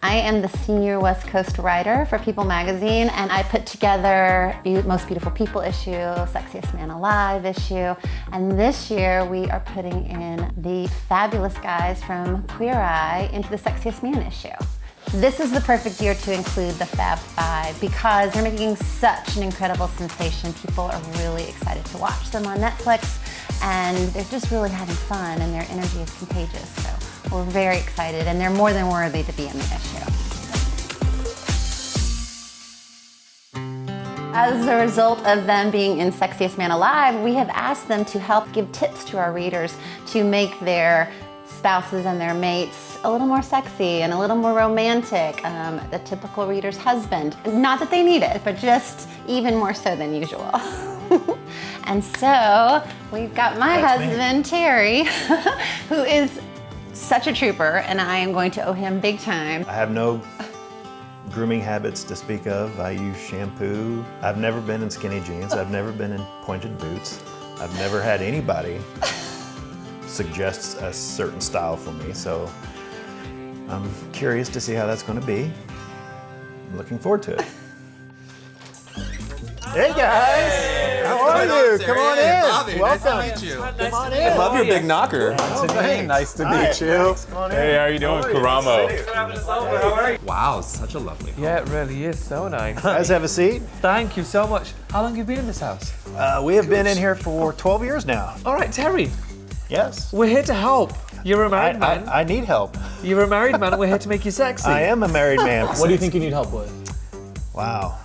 I am the senior West Coast writer for People magazine, and I put together Most Beautiful People issue, Sexiest Man Alive issue, and this year we are putting in the fabulous guys from Queer Eye into the Sexiest Man issue. This is the perfect year to include the Fab Five because they're making such an incredible sensation. People are really excited to watch them on Netflix, and they're just really having fun, and their energy is contagious. So we're very excited, and they're more than worthy to be in the issue. As a result of them being in Sexiest Man Alive, we have asked them to help give tips to our readers to make their spouses and their mates a little more sexy and a little more romantic, the typical reader's husband. Not that they need it, but just even more so than usual. And so we've got my husband, Terry, who is such a trooper, and I am going to owe him big time. I have no grooming habits to speak of. I use shampoo. I've never been in skinny jeans. I've never been in pointed boots. I've never had anybody suggest a certain style for me, so I'm curious to see how that's going to be. I'm looking forward to it. Hey guys! How are you? Come on in. Bobby, welcome. Nice to meet you. Come on in. I love your big knocker. Nice to meet you. Hey, how are you doing, Karamo? Wow, such a lovely home. Yeah, it really is so nice. Guys, have a seat. Thank you so much. How long have you been in this house? We have been in here for 12 years now. All right, Terry, Yes. we're here to help. You're a married man. I need help. You're a married man, and we're here to make you sexy. I am a married man. What do you think you need help with? Wow.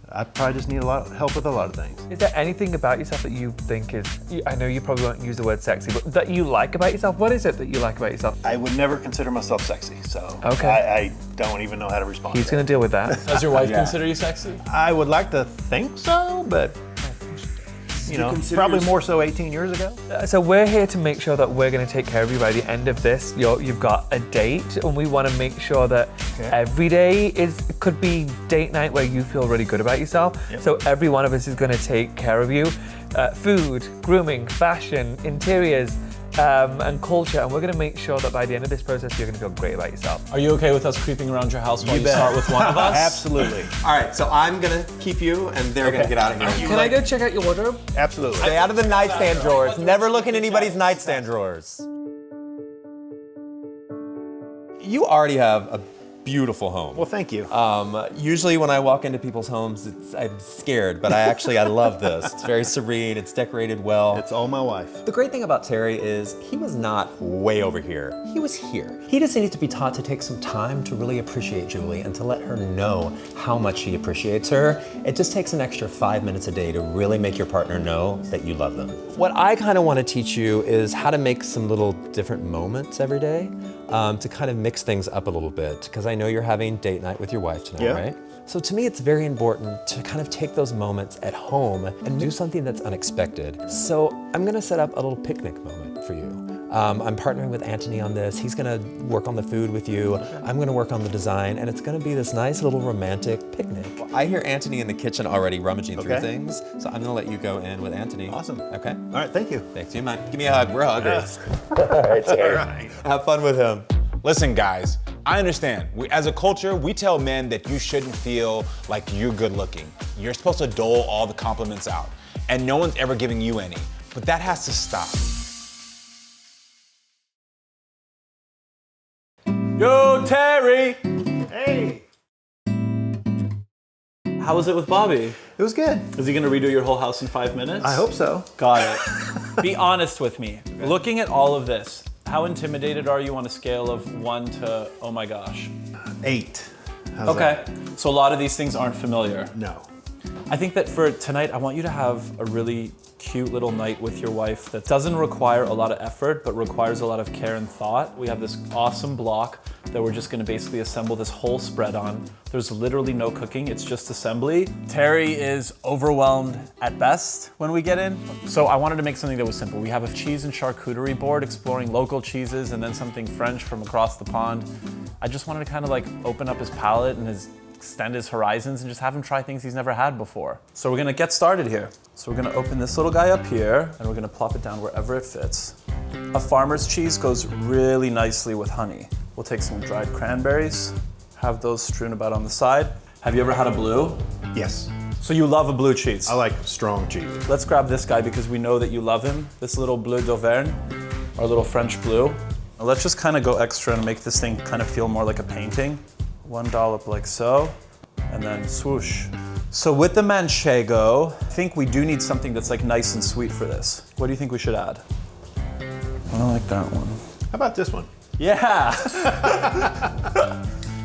I probably just need a lot help with a lot of things. Is there anything about yourself that you think is, I know you probably won't use the word sexy, but that you like about yourself? What is it that you like about yourself? I would never consider myself sexy, so Okay. I don't even know how to respond. He's to going to deal with that. Does your wife consider you sexy? that. I would like to think so, but you know, probably more so 18 years ago. So we're here to make sure that we're going to take care of you by the end of this. You've got a date, and we want to make sure that every day could be date night where you feel really good about yourself. Yep. So every one of us is going to take care of you. Food, grooming, fashion, interiors, and culture, and we're going to make sure that by the end of this process, you're going to feel great about yourself. Are you okay with us creeping around your house while you bet. start with one of us? Absolutely. All right, so I'm gonna keep you, and they're gonna get out of here. Can I go check out your wardrobe? Absolutely. Stay out of the nightstand drawers. Never look in anybody's nightstand drawers. You already have a beautiful home. Well, thank you. Usually when I walk into people's homes, I'm scared, but I love this. It's very serene, it's decorated well. It's all my wife. The great thing about Terry is he was not way over here. He was here. He just needed to be taught to take some time to really appreciate Julie and to let her know how much he appreciates her. It just takes an extra 5 minutes a day to really make your partner know that you love them. What I kind of want to teach you is how to make some little different moments every day to kind of mix things up a little bit, because I know you're having date night with your wife tonight, right? So to me, it's very important to kind of take those moments at home and do something that's unexpected. So I'm gonna set up a little picnic moment for you. I'm partnering with Anthony on this. He's gonna work on the food with you. I'm gonna work on the design, and it's gonna be this nice little romantic picnic. I hear Anthony in the kitchen already rummaging through things, so I'm gonna let you go in with Anthony. Awesome. Okay? All right, thank you. Thanks, you might give me a hug. We're huggers. All right. Have fun with him. Listen, guys, I understand. As a culture, we tell men that you shouldn't feel like you're good looking. You're supposed to dole all the compliments out, and no one's ever giving you any. But that has to stop. Yo, Terry! Hey. How was it with Bobby? It was good. Is he gonna redo your whole house in 5 minutes? I hope so. Got it. Be honest with me. Looking at all of this, how intimidated are you on a scale of 1 to, oh my gosh? 8. How's Okay, that? so a lot of these things aren't familiar. No. I think that for tonight, I want you to have a really cute little night with your wife that doesn't require a lot of effort, but requires a lot of care and thought. We have this awesome block that we're just gonna basically assemble this whole spread on. There's literally no cooking, it's just assembly. Terry is overwhelmed at best when we get in. So I wanted to make something that was simple. We have a cheese and charcuterie board exploring local cheeses and then something French from across the pond. I just wanted to kind of like open up his palate and extend his horizons and just have him try things he's never had before. So we're gonna get started here. So we're gonna open this little guy up here and we're gonna plop it down wherever it fits. A farmer's cheese goes really nicely with honey. We'll take some dried cranberries, have those strewn about on the side. Have you ever had a blue? Yes. So you love a blue cheese. I like strong cheese. Let's grab this guy because we know that you love him. This little bleu d'Auvergne, our little French blue. Now let's just kind of go extra and make this thing kind of feel more like a painting. 1 dollop like so, and then swoosh. So with the manchego, I think we do need something that's like nice and sweet for this. What do you think we should add? I like that one. How about this one? Yeah!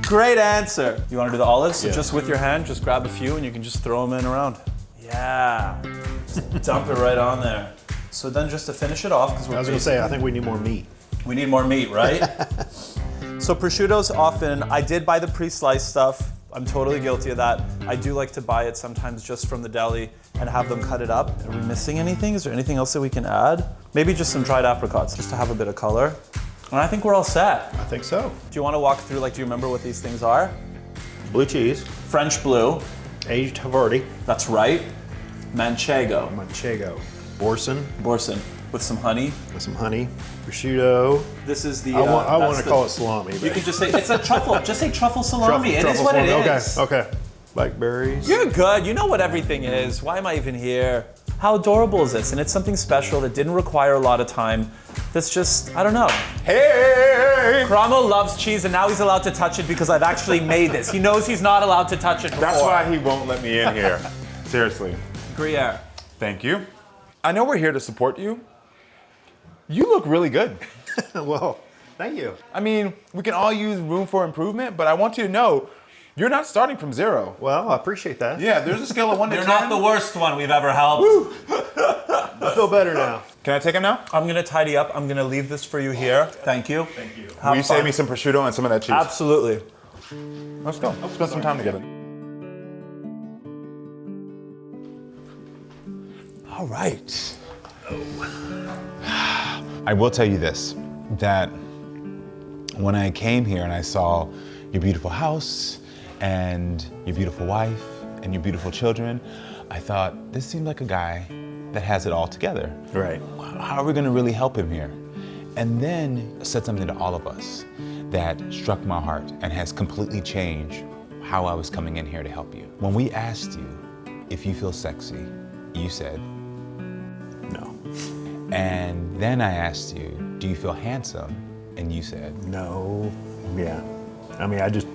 Great answer. You want to do the olives? So Yeah. just with your hand, just grab a few and you can just throw them in around. Yeah. Dump it right on there. So then just to finish it off, because I was gonna say, I think we need more meat. we need more meat, right? So prosciutto's often, I did buy the pre-sliced stuff. I'm totally guilty of that. I do like to buy it sometimes just from the deli and have them cut it up. Are we missing anything? Is there anything else that we can add? Maybe just some dried apricots, just to have a bit of color. And I think we're all set. I think so. Do you want to walk through, like, do you remember what these things are? Blue cheese, French blue, aged Havarti, that's right. Manchego, manchego, boursin boursin, with some honey. with some honey, prosciutto. This is the. I want that's to the- call it salami. You but can just say it's a truffle. Just say truffle salami. It is what it salami. is. Okay. Blackberries. You're good. You know what everything is. Why am I even here? How adorable is this? And it's something special that didn't require a lot of time. That's just, I don't know. Hey! Cromwell loves cheese and now he's allowed to touch it because I've actually made this. He knows he's not allowed to touch it before. That's why he won't let me in here. Seriously. Gruyere. Thank you. I know we're here to support you. You look really good. Well, thank you. I mean, we can all use room for improvement, but I want you to know you're not starting from zero. Well, I appreciate that. Yeah, there's a scale of 1 to You're 10. not the worst one we've ever helped. I feel better now. Can I take him now? I'm gonna tidy up. I'm gonna leave this for you here. Thank you. Thank you. Will you save me some prosciutto and some of that cheese? Absolutely. Let's go. Let's spend some time together. All right. I will tell you this, that when I came here and I saw your beautiful house and your beautiful wife and your beautiful children, I thought, this seemed like a guy that has it all together. Right. How are we gonna really help him here? And then said something to all of us that struck my heart and has completely changed how I was coming in here to help you. When we asked you if you feel sexy, you said, No. and then I asked you, do you feel handsome? And you said, No. Yeah. I mean, I just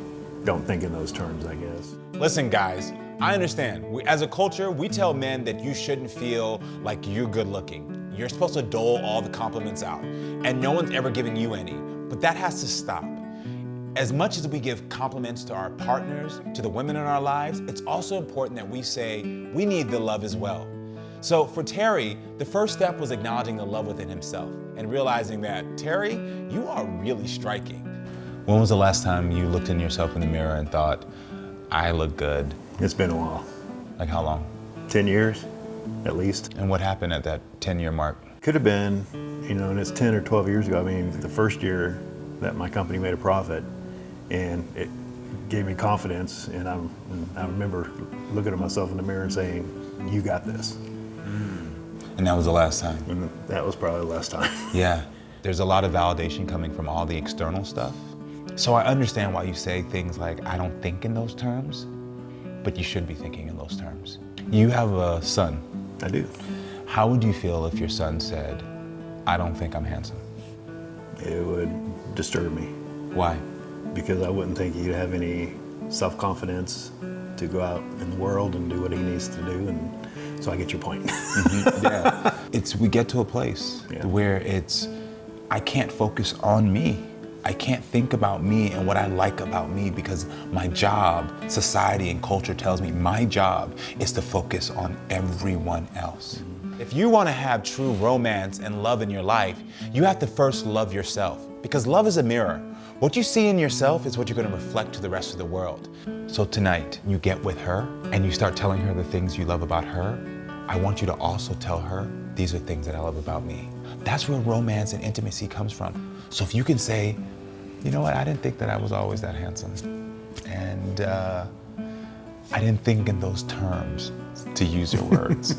don't think in those terms, I guess. listen, guys, I understand. As a culture, we tell men that you shouldn't feel like you're good looking. You're supposed to dole all the compliments out, and no one's ever giving you any. But that has to stop. As much as we give compliments to our partners, to the women in our lives, it's also important that we say we need the love as well. So for Terry, the first step was acknowledging the love within himself and realizing that, Terry, you are really striking. When was the last time you looked in yourself in the mirror and thought, I look good? It's been a while. Like how long? 10 years, at least. And what happened at that 10-year mark? Could have been, and it's 10 or 12 years ago. I mean, the first year that my company made a profit, and it gave me confidence, and I remember looking at myself in the mirror and saying, you got this. And that was the last time? And that was probably the last time. Yeah. There's a lot of validation coming from all the external stuff. So I understand why you say things like, I don't think in those terms, but you should be thinking in those terms. You have a son. I do. How would you feel if your son said, I don't think I'm handsome? It would disturb me Why? because I wouldn't think he'd have any self-confidence to go out in the world and do what he needs to do. And so I get your point. Yeah. We get to a place where I can't focus on me. I can't think about me and what I like about me because my job, society and culture tells me my job is to focus on everyone else. If you want to have true romance and love in your life, you have to first love yourself because love is a mirror. What you see in yourself is what you're going to reflect to the rest of the world. So tonight, you get with her and you start telling her the things you love about her. I want you to also tell her, these are things that I love about me. That's where romance and intimacy comes from. So if you can say, you know what, I didn't think that I was always that handsome. And I didn't think in those terms, to use your words.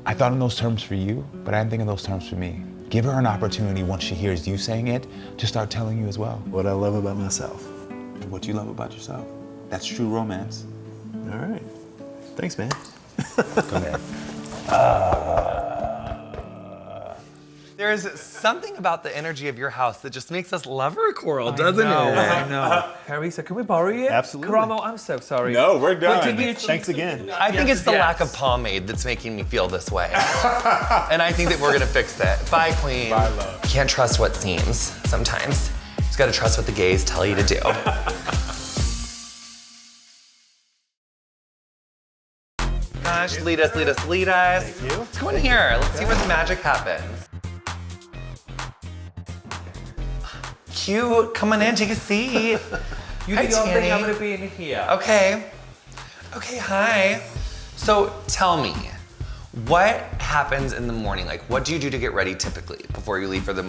I thought in those terms for you, but I didn't think in those terms for me. Give her an opportunity once she hears you saying it to start telling you as well. What I love about myself. And what you love about yourself. That's true romance. All right. Thanks, man. Come here. There's something about the energy of your house that just makes us love our coral, doesn't it? I know. Carissa, can we borrow you? Absolutely. Karamo, I'm so sorry. No, we're done. Thanks again. I think it's the lack of pomade that's making me feel this way. And I think that we're gonna fix it. Bye, Queen. Bye, love. You can't trust what seems sometimes. You just gotta trust what the gays tell you to do. Gosh, lead us, lead us, lead us. Thank you. Come in here, let's see where the magic happens. Cute, come on in, take a seat. You Hi, do your thing, Tanny. I'm gonna be in here. Okay. Okay, hi. So tell me, what happens in the morning? Like, what do you do to get ready typically before you leave for the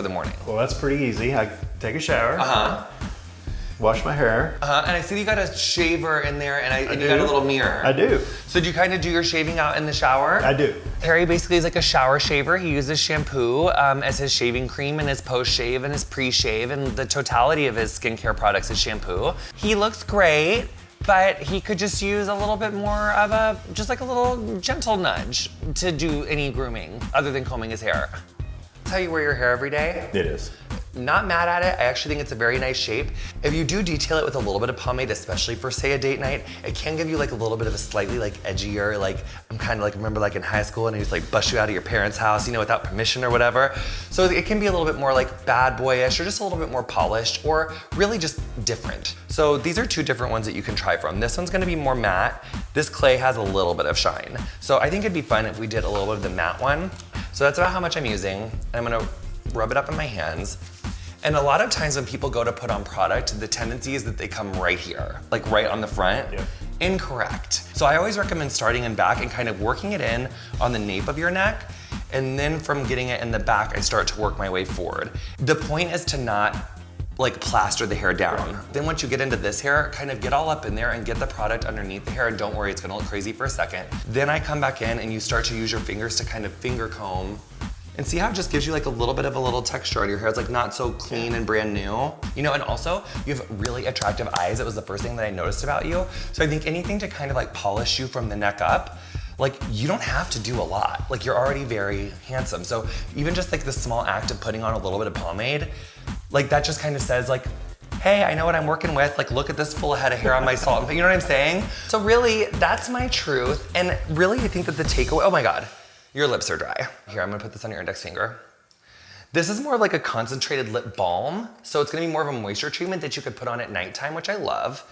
morning? Well, that's pretty easy. I take a shower, Uh-huh. wash my hair. And I see you got a shaver in there and you do. got a little mirror. I do. So do you kind of do your shaving out in the shower? I do. Harry basically is like a shower shaver. He uses shampoo as his shaving cream and his post-shave and his pre-shave, and the totality of his skincare products is shampoo. He looks great, but he could just use a little bit more of just like a little gentle nudge to do any grooming other than combing his hair. That's how you wear your hair every day? It is. Not mad at it. I actually think it's a very nice shape. If you do detail it with a little bit of pomade, especially for say a date night, it can give you like a little bit of a slightly like edgier, like I'm kind of like, remember like in high school and he used to like bust you out of your parents' house, you know, without permission or whatever. So it can be a little bit more like bad boyish or just a little bit more polished or really just different. So these are two different ones that you can try from. This one's gonna be more matte. This clay has a little bit of shine. So I think it'd be fun if we did a little bit of the matte one. So that's about how much I'm using. I'm gonna rub it up in my hands. And a lot of times when people go to put on product, the tendency is that they come right here, like right on the front. Yeah. Incorrect. So I always recommend starting in back and kind of working it in on the nape of your neck. And then from getting it in the back, I start to work my way forward. The point is to not like plaster the hair down. Then once you get into this hair, kind of get all up in there and get the product underneath the hair, and don't worry, it's gonna look crazy for a second. Then I come back in and you start to use your fingers to kind of finger comb. And see how it just gives you like a little bit of a little texture on your hair. It's like not so clean and brand new. You know, and also you have really attractive eyes. It was the first thing that I noticed about you. So I think anything to kind of like polish you from the neck up, like you don't have to do a lot. Like you're already very handsome. So even just like the small act of putting on a little bit of pomade, like that just kind of says like, hey, I know what I'm working with. Like, look at this full head of hair on my salt. You know what I'm saying? So really, that's my truth. And really, I think that the takeaway, oh my God. Your lips are dry. Here, I'm gonna put this on your index finger. This is more like a concentrated lip balm, so it's gonna be more of a moisture treatment that you could put on at nighttime, which I love.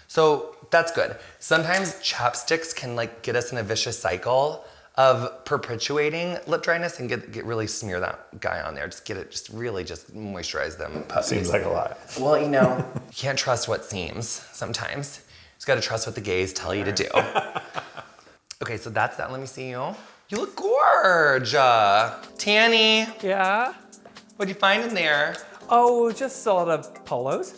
So that's good. Sometimes chapsticks can like get us in a vicious cycle of perpetuating lip dryness and get really smear that guy on there. Just get it, just really just moisturize them puppies. Seems like a lot. Well, you know, you can't trust what seems sometimes. You just gotta trust what the gays tell you to do. Okay, so that's that. Let me see you. You look gorge. Tanny, Yeah? what'd you find in there? Oh, just a lot of polos.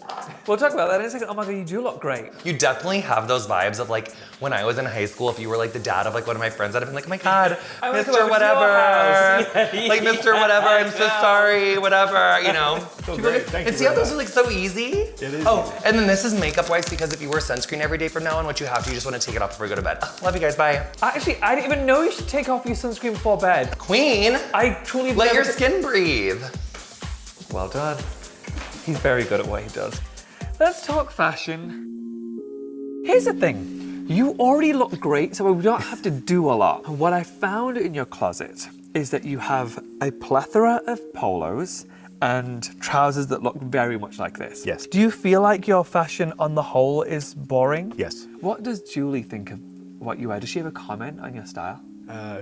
We'll talk about that in a second. Oh my God, you do look great. You definitely have those vibes of like when I was in high school, if you were like the dad of like one of my friends, I'd have been like, oh my God, I wanna come Mr. over to Whatever. your house. Yeah, Like Mr. Whatever, I'm so sorry, whatever, you know. So great. Thank And you see how very those are much. like so easy? It is Oh, easy. and then this is makeup wise because if you wear sunscreen every day from now on, what you have to, you just want to take it off before you go to bed. Love you guys, bye. Actually, I didn't even know you should take off your sunscreen before bed. Queen, I truly let never your t- skin breathe. Well done. He's very good at what he does. Let's talk fashion. Here's the thing. You already look great, so we don't have to do a lot. What I found in your closet is that you have a plethora of polos and trousers that look very much like this. Yes. Do you feel like your fashion on the whole is boring? Yes. What does Julie think of what you wear? Does she have a comment on your style?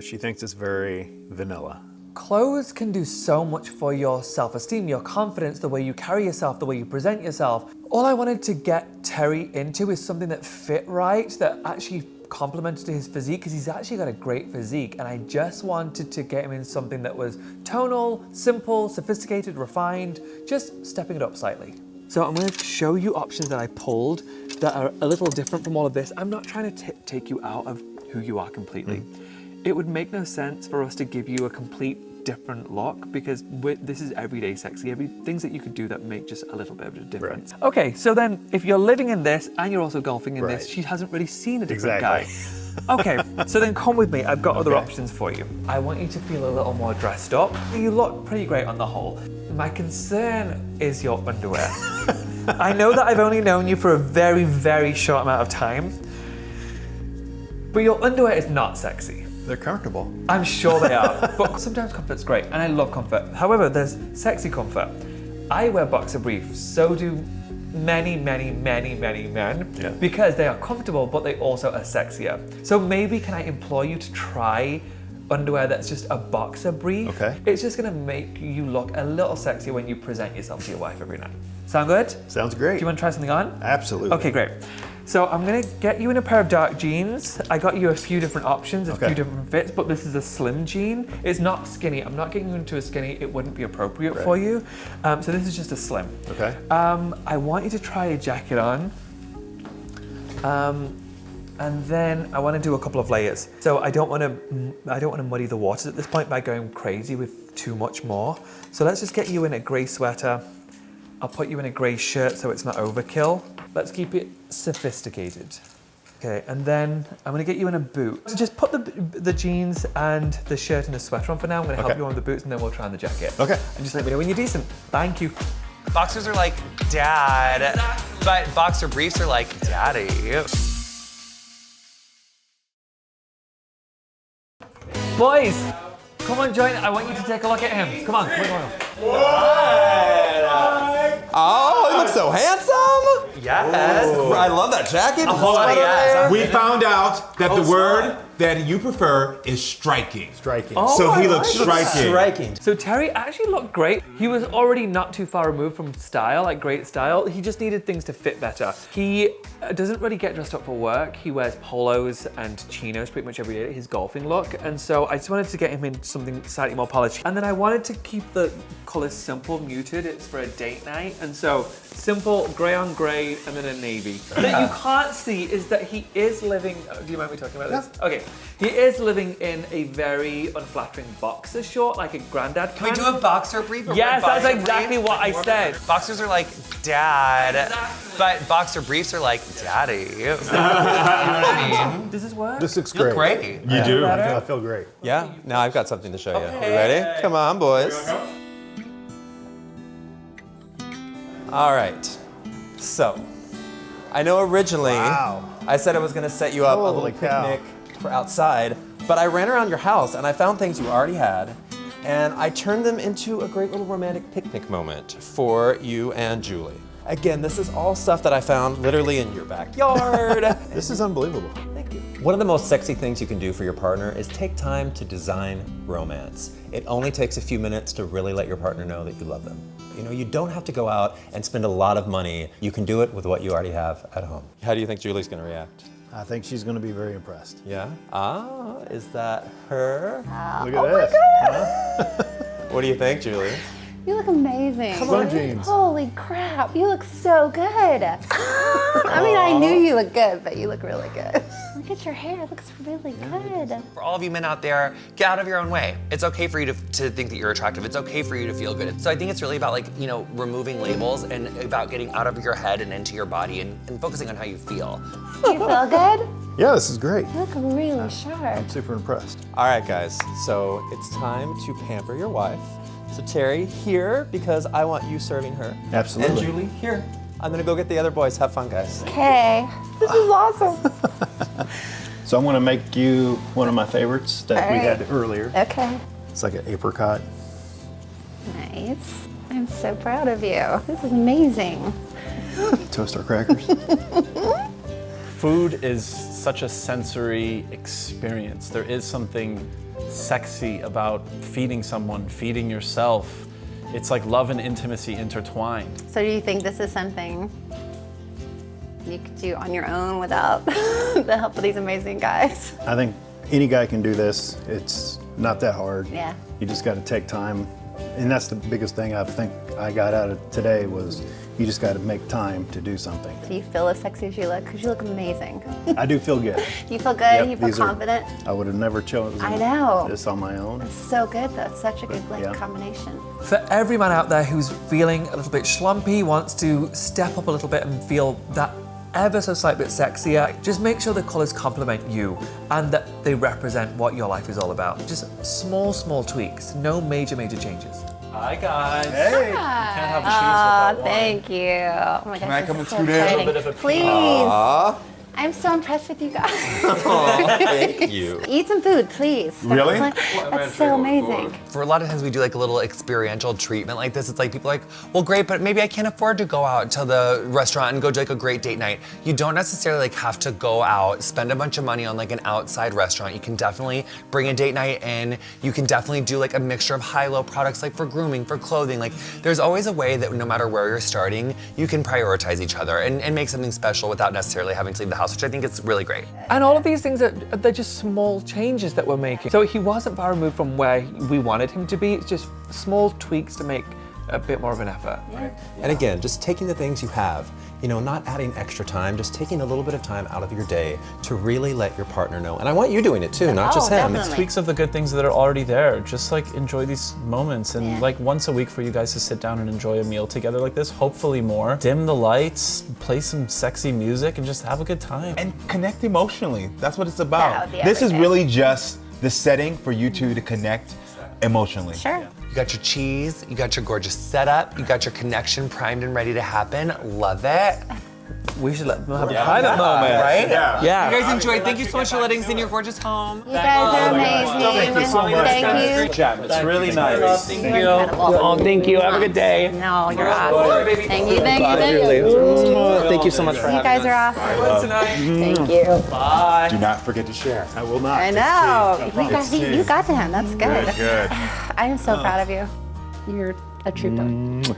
She thinks it's very vanilla. Clothes can do so much for your self-esteem, your confidence, the way you carry yourself, the way you present yourself. All I wanted to get Terry into is something that fit right, that actually complemented his physique, because he's actually got a great physique, and I just wanted to get him in something that was tonal, simple, sophisticated, refined, just stepping it up slightly. So I'm going to show you options that I pulled that are a little different from all of this. I'm not trying to take you out of who you are completely. It would make no sense for us to give you a complete different look because this is everyday sexy, things that you could do that make just a little bit of a difference. Right. Okay, so then if you're living in this and you're also golfing in this, she hasn't really seen a different guy. Okay, so then come with me. I've got other options for you. I want you to feel a little more dressed up. You look pretty great on the whole. My concern is your underwear. I know that I've only known you for a very, very short amount of time, but your underwear is not sexy. They're comfortable. I'm sure they are, but sometimes comfort's great, and I love comfort. However, there's sexy comfort. I wear boxer briefs, so do many, many, many, many men, because they are comfortable, but they also are sexier. So maybe can I implore you to try underwear that's just a boxer brief? Okay. It's just gonna make you look a little sexier when you present yourself to your wife every night. Sound good? Sounds great. Do you want to try something on? Absolutely. Okay, great. So I'm gonna get you in a pair of dark jeans. I got you a few different options, a few different fits, but this is a slim jean. It's not skinny. I'm not getting you into a skinny. It wouldn't be appropriate for you. So this is just a slim. Okay. I want you to try a jacket on. And then I want to do a couple of layers. So I don't want to muddy the waters at this point by going crazy with too much more. So let's just get you in a grey sweater. I'll put you in a grey shirt so it's not overkill. Let's keep it sophisticated. Okay, and then I'm gonna get you in a boot. So just put the jeans and the shirt and the sweater on for now. I'm gonna help you on the boots and then we'll try on the jacket. Okay. And just let me know when you're decent. Thank you. Boxers are like, Dad, but boxer briefs are like, Daddy. Boys, come on, join. I want you to take a look at him. Come on, come on. Oh, he looks so handsome! Yes. I love that jacket. yes. We found out that the word that you prefer is striking. Striking. So he looks striking. Striking. So Terry actually looked great. He was already not too far removed from style, like great style. He just needed things to fit better. He doesn't really get dressed up for work. He wears polos and chinos pretty much every day, his golfing look. And so I just wanted to get him in something slightly more polished. And then I wanted to keep the colors simple, muted. It's for a date night. And so simple, gray on gray, and then a navy. That you can't see is that he is living, do you mind me talking about this? Okay. He is living in a very unflattering boxer short, like a granddad Can we kind. do a boxer brief? Yes, that's exactly what I said. Boxers are like, Dad, but boxer briefs are like, Daddy. You know what I mean? Does this work? This looks You look great. great. You do. I feel great. Yeah, now I've got something to show you. You ready? Come on, boys. All right. So, I know originally I said I was gonna set you up a little Holy cow. picnic for outside, but I ran around your house and I found things you already had, and I turned them into a great little romantic picnic moment for you and Julie. Again, this is all stuff that I found literally in your backyard. This is unbelievable. Thank you. One of the most sexy things you can do for your partner is take time to design romance. It only takes a few minutes to really let your partner know that you love them. You know, you don't have to go out and spend a lot of money. You can do it with what you already have at home. How do you think Julie's gonna react? I think she's going to be very impressed. Yeah? Ah, is that her? Look at this. What do you think, Julie? You look amazing. Slim jeans. Holy crap, you look so good. I mean, I knew you looked good, but you look really good. Look at your hair, it looks really good. For all of you men out there, get out of your own way. It's okay for you to think that you're attractive. It's okay for you to feel good. So I think it's really about, like, you know, removing labels and about getting out of your head and into your body and focusing on how you feel. You feel good? Yeah, this is great. You look really sharp. I'm super impressed. All right, guys, so it's time to pamper your wife. So Terry, here, because I want you serving her. Absolutely. And Julie, here. I'm gonna go get the other boys. Have fun, guys. Okay, this is awesome. So I'm going to make you one of my favorites that we had earlier. Okay. It's like an apricot. Nice. I'm so proud of you. This is amazing. Toast our crackers. Food is such a sensory experience. There is something sexy about feeding someone, feeding yourself. It's like love and intimacy intertwined. So do you think this is something you could do on your own without the help of these amazing guys? I think any guy can do this. It's not that hard. Yeah. You just got to take time And that's the biggest thing I think I got out of today was you just got to make time to do something. Do you feel as sexy as you look? Because you look amazing. I do feel good. You feel good, Yep, you feel these are- confident. I would have never chosen I know. this on my own. It's so good though, it's such a good Yeah. combination. For every man out there who's feeling a little bit schlumpy, wants to step up a little bit and feel that ever so slight bit sexier, just make sure the colours complement you and that they represent what your life is all about. Just small, small tweaks, no major changes. Hi guys. Hey. Can't have cheese without wine. Thank you. Oh my gosh, Can I come this and is so scoot in? exciting. A little bit of a Please. I'm so impressed with you guys. Thank you. Eat some food, please. Really? That's so amazing. For a lot of times we do like a little experiential treatment like this. It's like people are like, well, great, but maybe I can't afford to go out to the restaurant and go to like a great date night. You don't necessarily like have to go out, spend a bunch of money on like an outside restaurant. You can definitely bring a date night in. You can definitely do like a mixture of high-low products like for grooming, for clothing. Like there's always a way that no matter where you're starting, you can prioritize each other and make something special without necessarily having to leave the house, which I think is really great. And all of these things, they're just small changes that we're making. So he wasn't far removed from where we wanted him to be. It's just small tweaks to make a bit more of an effort. And again, just taking the things you have, not adding extra time, just taking a little bit of time out of your day to really let your partner know. And I want you doing it too, not just him. definitely. Tweaks of the good things that are already there. Just like enjoy these moments and like once a week for you guys to sit down and enjoy a meal together like this, hopefully more. Dim the lights, play some sexy music and just have a good time. And connect emotionally. That's what it's about. That would be This is everything. really just the setting for you two to connect emotionally. Sure. You got your cheese, you got your gorgeous setup, you got your connection primed and ready to happen. Love it. We should let them have a private moment. Right? Yeah. You guys enjoyed. Thank you so much for letting us in your gorgeous home. You guys are amazing. Thank you so much. Thank you. Jam. It's really nice. Thank you. Oh, thank you. Have a good day. No, you're awesome. Thank you, thank you. Thank you so much for You guys are awesome. Thank you. Do not forget to share. I will not. I know. You got to him. That's good. Good. I am so proud of you. You're a trooper.